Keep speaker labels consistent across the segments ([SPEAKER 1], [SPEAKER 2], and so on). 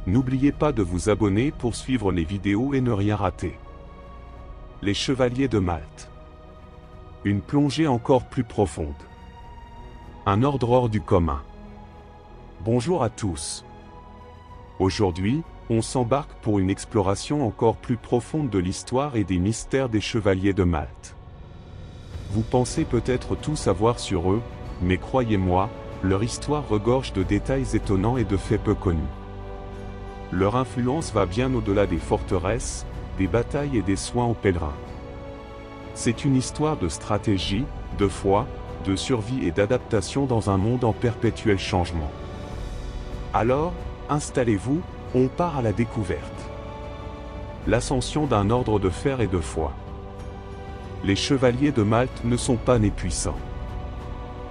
[SPEAKER 1] N'oubliez pas de vous abonner pour suivre les vidéos et ne rien rater. Les Chevaliers de Malte. Une plongée encore plus profonde. Un ordre hors du commun. Bonjour à tous. Aujourd'hui, on s'embarque pour une exploration encore plus profonde de l'histoire et des mystères des Chevaliers de Malte. Vous pensez peut-être tout savoir sur eux, mais croyez-moi, leur histoire regorge de détails étonnants et de faits peu connus. Leur influence va bien au-delà des forteresses, des batailles et des soins aux pèlerins. C'est une histoire de stratégie, de foi, de survie et d'adaptation dans un monde en perpétuel changement. Alors, installez-vous, on part à la découverte. L'ascension d'un ordre de fer et de foi. Les Chevaliers de Malte ne sont pas nés puissants.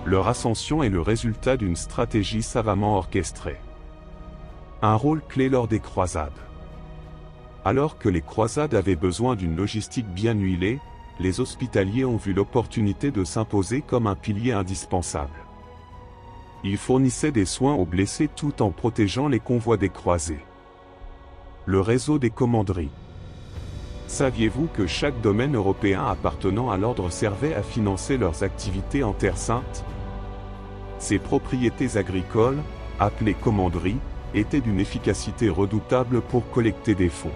[SPEAKER 1] Leur ascension est le résultat d'une stratégie savamment orchestrée. Un rôle clé lors des croisades. Alors que les croisades avaient besoin d'une logistique bien huilée, les hospitaliers ont vu l'opportunité de s'imposer comme un pilier indispensable. Ils fournissaient des soins aux blessés tout en protégeant les convois des croisés. Le réseau des commanderies. Saviez-vous que chaque domaine européen appartenant à l'ordre servait à financer leurs activités en Terre Sainte? Ces propriétés agricoles, appelées commanderies, étaient d'une efficacité redoutable pour collecter des fonds.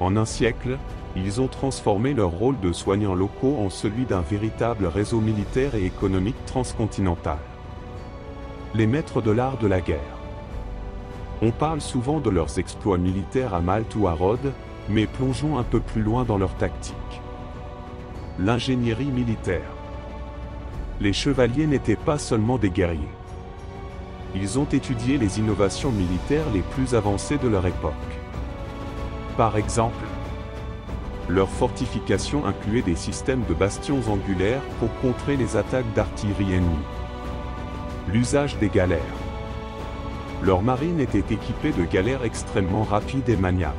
[SPEAKER 1] En un siècle, ils ont transformé leur rôle de soignants locaux en celui d'un véritable réseau militaire et économique transcontinental. Les maîtres de l'art de la guerre. On parle souvent de leurs exploits militaires à Malte ou à Rhodes, mais plongeons un peu plus loin dans leur tactique. L'ingénierie militaire. Les chevaliers n'étaient pas seulement des guerriers. Ils ont étudié les innovations militaires les plus avancées de leur époque. Par exemple, leur fortification incluait des systèmes de bastions angulaires pour contrer les attaques d'artillerie ennemie. L'usage des galères. Leur marine était équipée de galères extrêmement rapides et maniables.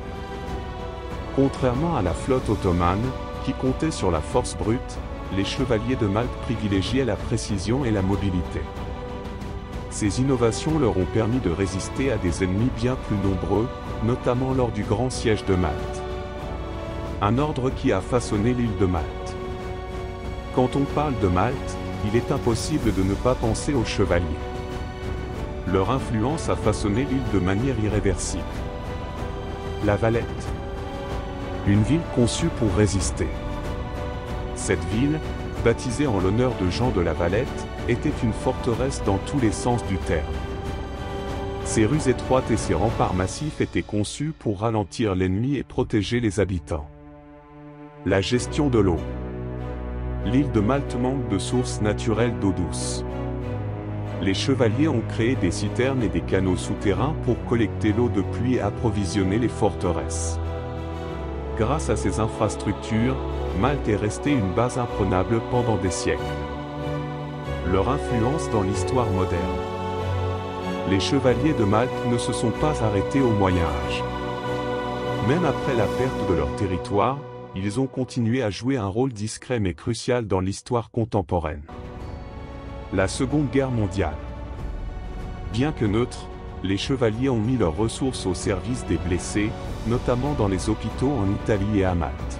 [SPEAKER 1] Contrairement à la flotte ottomane, qui comptait sur la force brute, les chevaliers de Malte privilégiaient la précision et la mobilité. Ces innovations leur ont permis de résister à des ennemis bien plus nombreux, notamment lors du grand siège de Malte. Un ordre qui a façonné l'île de Malte. Quand on parle de Malte, il est impossible de ne pas penser aux chevaliers. Leur influence a façonné l'île de manière irréversible. La Valette. Une ville conçue pour résister. Cette ville, baptisée en l'honneur de Jean de la Valette, était une forteresse dans tous les sens du terme. Ses rues étroites et ses remparts massifs étaient conçus pour ralentir l'ennemi et protéger les habitants. La gestion de l'eau. L'île de Malte manque de sources naturelles d'eau douce. Les chevaliers ont créé des citernes et des canaux souterrains pour collecter l'eau de pluie et approvisionner les forteresses. Grâce à ces infrastructures, Malte est restée une base imprenable pendant des siècles. Leur influence dans l'histoire moderne. Les chevaliers de Malte ne se sont pas arrêtés au Moyen Âge. Même après la perte de leur territoire, ils ont continué à jouer un rôle discret mais crucial dans l'histoire contemporaine. La Seconde Guerre mondiale. Bien que neutres, les chevaliers ont mis leurs ressources au service des blessés, notamment dans les hôpitaux en Italie et à Malte.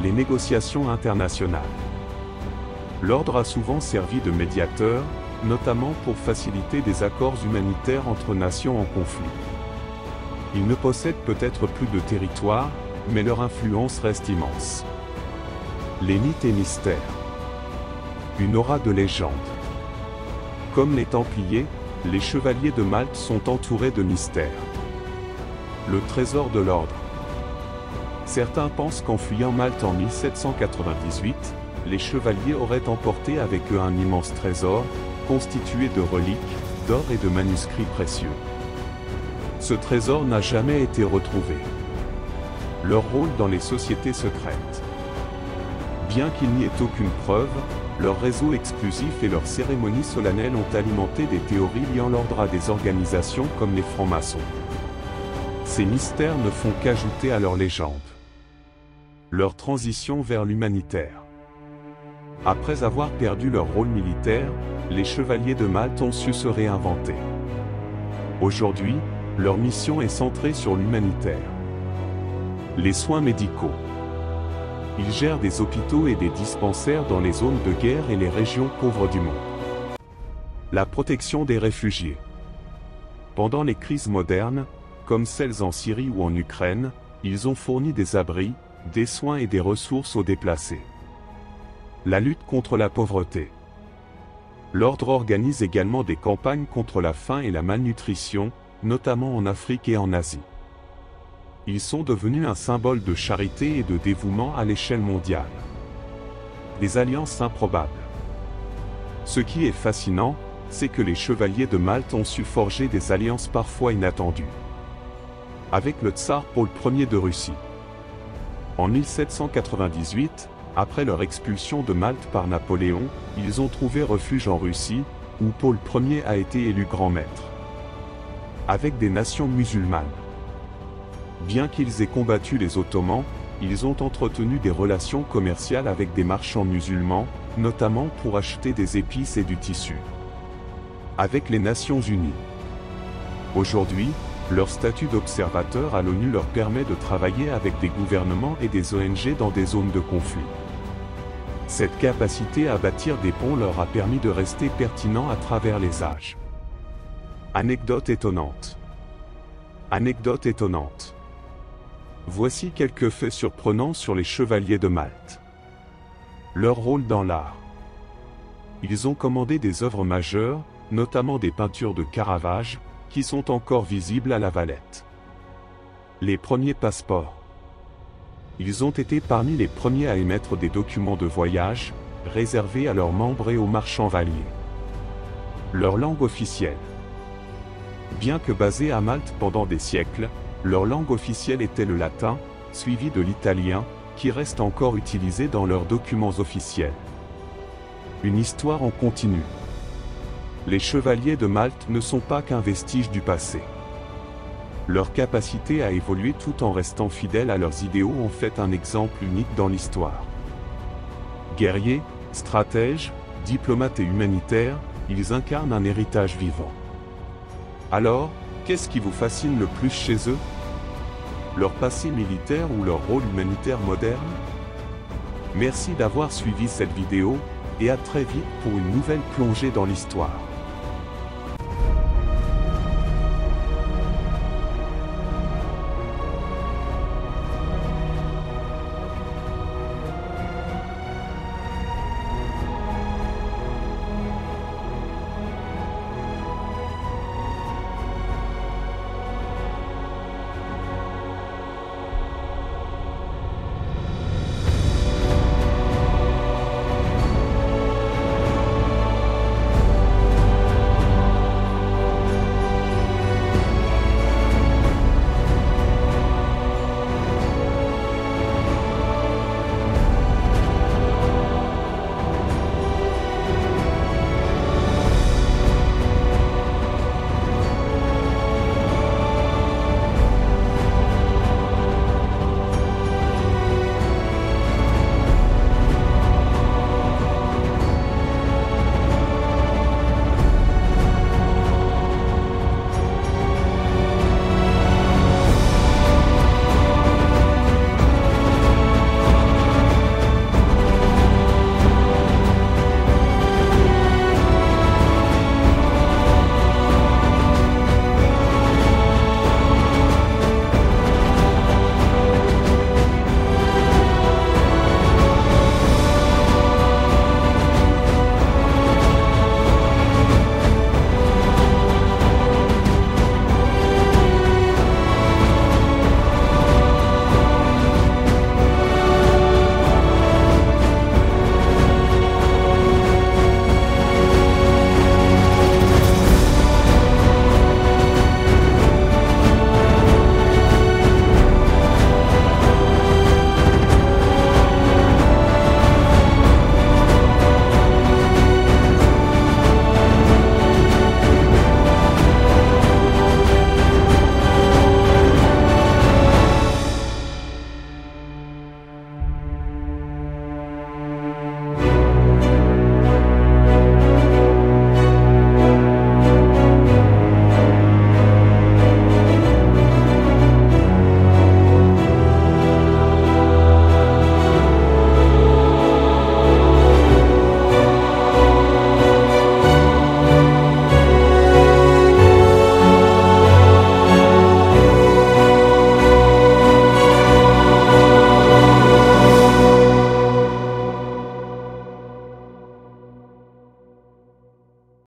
[SPEAKER 1] Les négociations internationales. L'ordre a souvent servi de médiateur, notamment pour faciliter des accords humanitaires entre nations en conflit. Ils ne possèdent peut-être plus de territoire, mais leur influence reste immense. Les mythes et mystères. Une aura de légende. Comme les Templiers, les chevaliers de Malte sont entourés de mystères. Le trésor de l'ordre. Certains pensent qu'en fuyant Malte en 1798, les chevaliers auraient emporté avec eux un immense trésor, constitué de reliques, d'or et de manuscrits précieux. Ce trésor n'a jamais été retrouvé. Leur rôle dans les sociétés secrètes. Bien qu'il n'y ait aucune preuve, leur réseau exclusif et leurs cérémonies solennelles ont alimenté des théories liant l'ordre à des organisations comme les francs-maçons. Ces mystères ne font qu'ajouter à leur légende. Leur transition vers l'humanitaire. Après avoir perdu leur rôle militaire, les chevaliers de Malte ont su se réinventer. Aujourd'hui, Leur mission est centrée sur l'humanitaire. Les soins médicaux. Ils gèrent des hôpitaux et des dispensaires dans les zones de guerre et les régions pauvres du monde. La protection des réfugiés. Pendant les crises modernes, comme celles en Syrie ou en Ukraine, ils ont fourni des abris, des soins et des ressources aux déplacés. La lutte contre la pauvreté. L'ordre organise également des campagnes contre la faim et la malnutrition, notamment en Afrique et en Asie. Ils sont devenus un symbole de charité et de dévouement à l'échelle mondiale. Des alliances improbables. Ce qui est fascinant, c'est que les chevaliers de Malte ont su forger des alliances parfois inattendues. Avec le tsar Paul Ier de Russie. En 1798, après leur expulsion de Malte par Napoléon, ils ont trouvé refuge en Russie, où Paul Ier a été élu grand maître. Avec des nations musulmanes. Bien qu'ils aient combattu les Ottomans, ils ont entretenu des relations commerciales avec des marchands musulmans, notamment pour acheter des épices et du tissu. Avec les Nations Unies. Aujourd'hui, leur statut d'observateur à l'ONU leur permet de travailler avec des gouvernements et des ONG dans des zones de conflit. Cette capacité à bâtir des ponts leur a permis de rester pertinents à travers les âges. Anecdote étonnante. Anecdote étonnante. Voici quelques faits surprenants sur les chevaliers de Malte. Leur rôle dans l'art. Ils ont commandé des œuvres majeures, notamment des peintures de Caravage, qui sont encore visibles à La Valette. Les premiers passeports. Ils ont été parmi les premiers à émettre des documents de voyage, réservés à leurs membres et aux marchands valiers. Leur langue officielle. Bien que basée à Malte pendant des siècles, leur langue officielle était le latin, suivi de l'italien, qui reste encore utilisé dans leurs documents officiels. Une histoire en continu. Les chevaliers de Malte ne sont pas qu'un vestige du passé. Leur capacité à évoluer tout en restant fidèles à leurs idéaux en fait un exemple unique dans l'histoire. Guerriers, stratèges, diplomates et humanitaires, ils incarnent un héritage vivant. Alors, qu'est-ce qui vous fascine le plus chez eux? Leur passé militaire ou leur rôle humanitaire moderne? Merci d'avoir suivi cette vidéo, et à très vite pour une nouvelle plongée dans l'histoire.